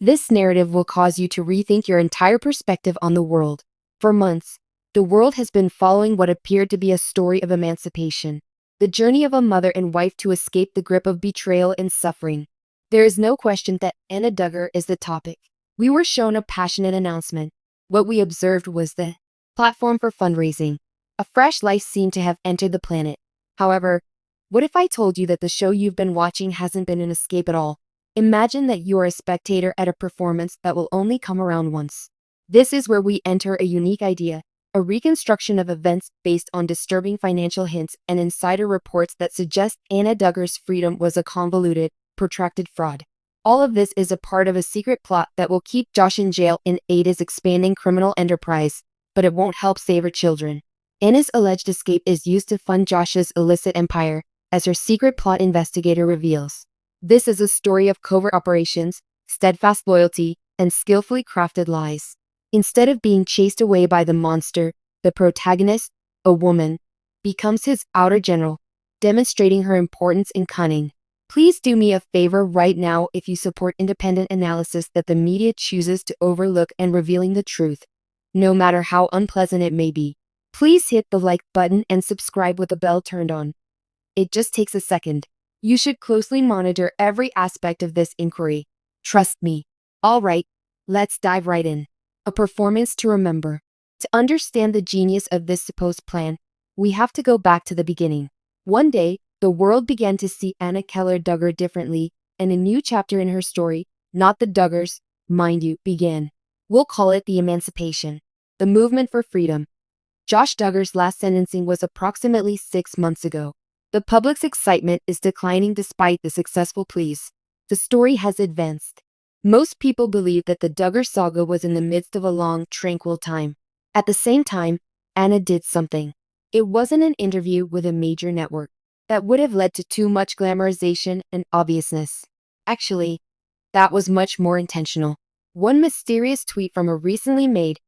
This narrative will cause you to rethink your entire perspective on the world. For months, the world has been following what appeared to be a story of emancipation, the journey of a mother and wife to escape the grip of betrayal and suffering. There is no question that Anna Duggar is the topic. We were shown a passionate announcement. What we observed was the platform for fundraising. A fresh life seemed to have entered the planet. However, what if I told you that the show you've been watching hasn't been an escape at all? Imagine that you are a spectator at a performance that will only come around once. This is where we enter a unique idea, a reconstruction of events based on disturbing financial hints and insider reports that suggest Anna Duggar's freedom was a convoluted, protracted fraud. All of this is a part of a secret plot that will keep Josh in jail and aid his expanding criminal enterprise, but it won't help save her children. Anna's alleged escape is used to fund Josh's illicit empire, as her secret plot investigator reveals. This is a story of covert operations, steadfast loyalty, and skillfully crafted lies. Instead of being chased away by the monster, the protagonist, a woman, becomes his outer general, demonstrating her importance and cunning. Please do me a favor right now if you support independent analysis that the media chooses to overlook and revealing the truth, no matter how unpleasant it may be. Please hit the like button and subscribe with the bell turned on. It just takes a second. You should closely monitor every aspect of this inquiry. Trust me. All right, let's dive right in. A performance to remember. To understand the genius of this supposed plan, we have to go back to the beginning. One day, the world began to see Anna Keller Duggar differently, and a new chapter in her story, not the Duggars, mind you, began. We'll call it the emancipation. The movement for freedom. Josh Duggar's last sentencing was approximately 6 months ago. The public's excitement is declining despite the successful pleas. The story has advanced. Most people believe that the Duggar saga was in the midst of a long, tranquil time. At the same time, Anna did something. It wasn't an interview with a major network. That would have led to too much glamorization and obviousness. Actually, that was much more intentional. One mysterious tweet from a recently made,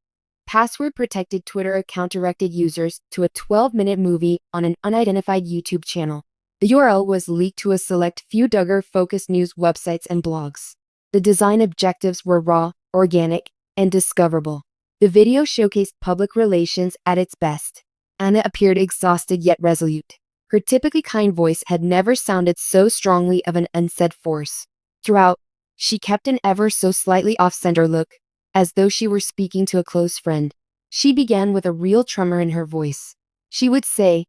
password-protected Twitter account directed users to a 12-minute movie on an unidentified YouTube channel. The URL was leaked to a select few Duggar-focused news websites and blogs. The design objectives were raw, organic, and discoverable. The video showcased public relations at its best. Anna appeared exhausted yet resolute. Her typically kind voice had never sounded so strongly of an unsaid force. Throughout, she kept an ever so slightly off-center look, as though she were speaking to a close friend. She began with a real tremor in her voice. She would say,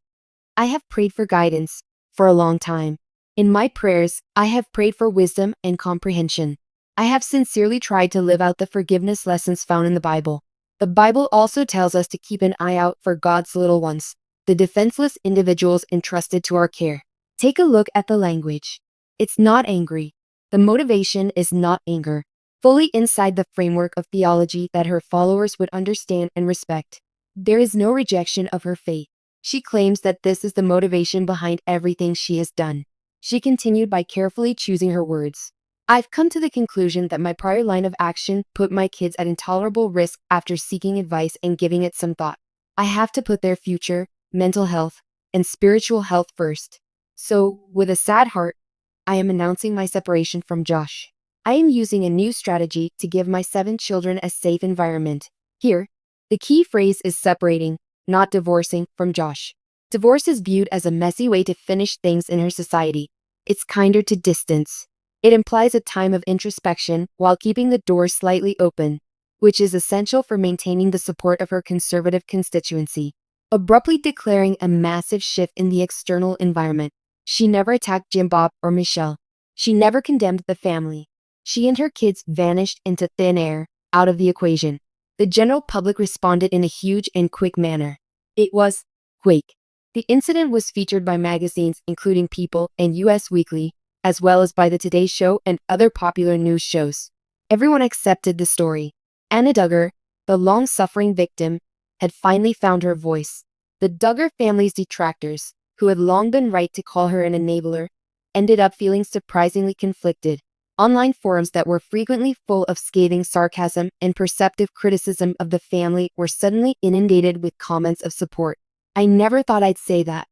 "I have prayed for guidance for a long time. In my prayers, I have prayed for wisdom and comprehension. I have sincerely tried to live out the forgiveness lessons found in the Bible. The Bible also tells us to keep an eye out for God's little ones, the defenseless individuals entrusted to our care." Take a look at the language. It's not angry. The motivation is not anger. Fully inside the framework of theology that her followers would understand and respect. There is no rejection of her faith. She claims that this is the motivation behind everything she has done. She continued by carefully choosing her words. "I've come to the conclusion that my prior line of action put my kids at intolerable risk after seeking advice and giving it some thought. I have to put their future, mental health, and spiritual health first. So, with a sad heart, I am announcing my separation from Josh. I am using a new strategy to give my 7 children a safe environment." Here, the key phrase is separating, not divorcing, from Josh. Divorce is viewed as a messy way to finish things in her society. It's kinder to distance. It implies a time of introspection while keeping the door slightly open, which is essential for maintaining the support of her conservative constituency. Abruptly declaring a massive shift in the external environment. She never attacked Jim Bob or Michelle. She never condemned the family. She and her kids vanished into thin air, out of the equation. The general public responded in a huge and quick manner. It was quick. The incident was featured by magazines including People and US Weekly, as well as by the Today Show and other popular news shows. Everyone accepted the story. Anna Duggar, the long-suffering victim, had finally found her voice. The Duggar family's detractors, who had long been right to call her an enabler, ended up feeling surprisingly conflicted. Online forums that were frequently full of scathing sarcasm and perceptive criticism of the family were suddenly inundated with comments of support. "I never thought I'd say that,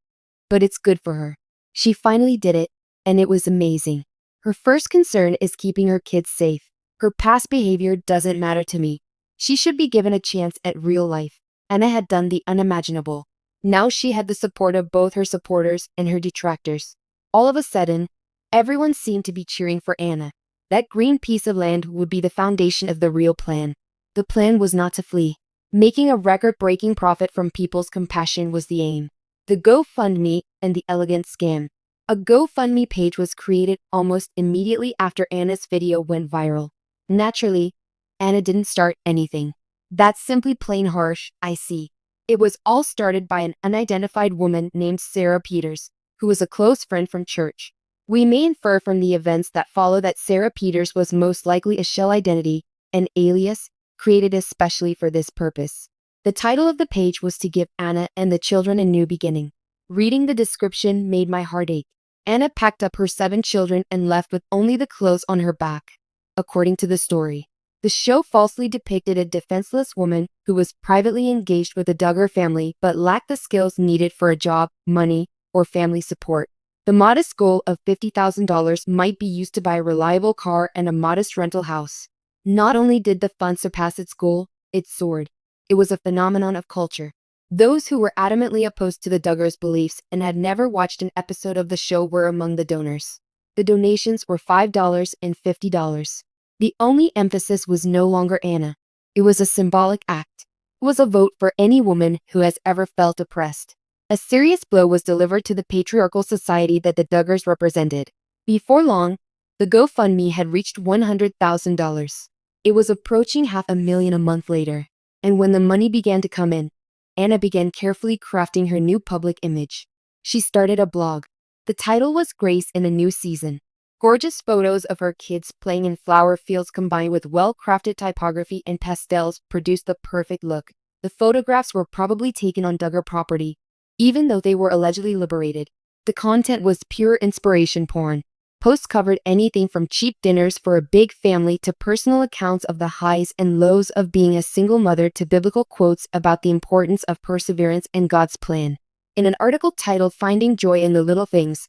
but it's good for her. She finally did it, and it was amazing." Her first concern is keeping her kids safe. Her past behavior doesn't matter to me. She should be given a chance at real life. Anna had done the unimaginable. Now she had the support of both her supporters and her detractors. All of a sudden, everyone seemed to be cheering for Anna. That green piece of land would be the foundation of the real plan. The plan was not to flee. Making a record-breaking profit from people's compassion was the aim. The GoFundMe and the elegant scam. A GoFundMe page was created almost immediately after Anna's video went viral. Naturally, Anna didn't start anything. That's simply plain harsh, I see. It was all started by an unidentified woman named Sarah Peters, who was a close friend from church. We may infer from the events that follow that Sarah Peters was most likely a shell identity, an alias, created especially for this purpose. The title of the page was to give Anna and the children a new beginning. Reading the description made my heart ache. Anna packed up her 7 children and left with only the clothes on her back. According to the story, the show falsely depicted a defenseless woman who was privately engaged with the Duggar family but lacked the skills needed for a job, money, or family support. The modest goal of $50,000 might be used to buy a reliable car and a modest rental house. Not only did the fund surpass its goal, it soared. It was a phenomenon of culture. Those who were adamantly opposed to the Duggars' beliefs and had never watched an episode of the show were among the donors. The donations were $5 and $50. The only emphasis was no longer Anna. It was a symbolic act. It was a vote for any woman who has ever felt oppressed. A serious blow was delivered to the patriarchal society that the Duggars represented. Before long, the GoFundMe had reached $100,000. It was approaching $500,000 a month later. And when the money began to come in, Anna began carefully crafting her new public image. She started a blog. The title was Grace in a New Season. Gorgeous photos of her kids playing in flower fields combined with well-crafted typography and pastels produced the perfect look. The photographs were probably taken on Duggar property, even though they were allegedly liberated. The content was pure inspiration porn. Posts covered anything from cheap dinners for a big family to personal accounts of the highs and lows of being a single mother to biblical quotes about the importance of perseverance and God's plan. In an article titled Finding Joy in the Little Things,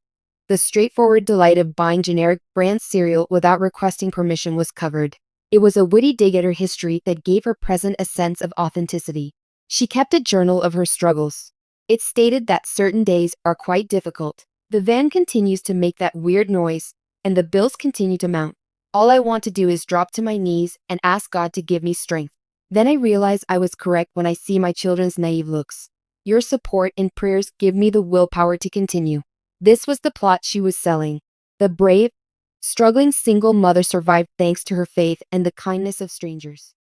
the straightforward delight of buying generic brand cereal without requesting permission was covered. It was a witty dig at her history that gave her present a sense of authenticity. She kept a journal of her struggles. It stated that certain days are quite difficult. The van continues to make that weird noise, and the bills continue to mount. All I want to do is drop to my knees and ask God to give me strength. Then I realize I was correct when I see my children's naive looks. Your support and prayers give me the willpower to continue. This was the plot she was selling. The brave, struggling single mother survived thanks to her faith and the kindness of strangers.